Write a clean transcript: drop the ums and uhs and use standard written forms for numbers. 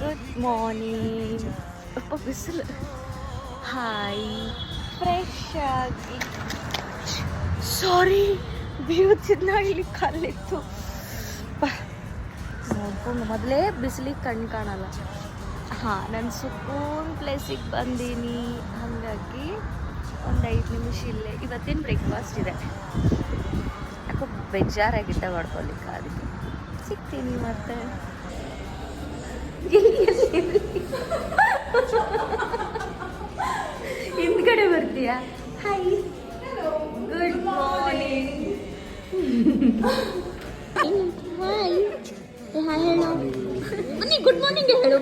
Good morning. ಅಪ್ಪ ಬಿಸಿಲು. Hi, fresh ಆಗಿ ಸಾರಿ ಬೀಳುತ್ತಿದ್ದ ಇಲ್ಲಿ ಕಲ್ಲಿತ್ತು. ನೋಡ್ಕೊಂಡು ಮೊದಲೇ ಬಿಸಿಲಿಗೆ ಕಣ್ಣು ಕಾಣಲ್ಲ. ಹಾಂ, ನಾನು ಸುಕೂನ್ ಪ್ಲೇಸಿಗೆ ಬಂದೀನಿ. ಹಾಗಾಗಿ ಒಂದು 5 ನಿಮಿಷ ಇಲ್ಲೇ. ಇವತ್ತಿನ ಬ್ರೇಕ್ಫಾಸ್ಟ್ ಇದೆ. ಯಾಕೋ ಬೇಜಾರಾಗಿದ್ದ ಮಾಡ್ಕೊಲಿಕ್ಕೆ, ಅದಕ್ಕೆ ಸಿಗ್ತೀನಿ ಮತ್ತೆ. ಹಿಂದ್ಗಡೆ ಬರ್ತೀಯಾ? Hi, good morning. Hi hi ಹೇಳು. ಬನ್ನಿ, ಗುಡ್ ಮಾರ್ನಿಂಗ್ ಹೇಳು.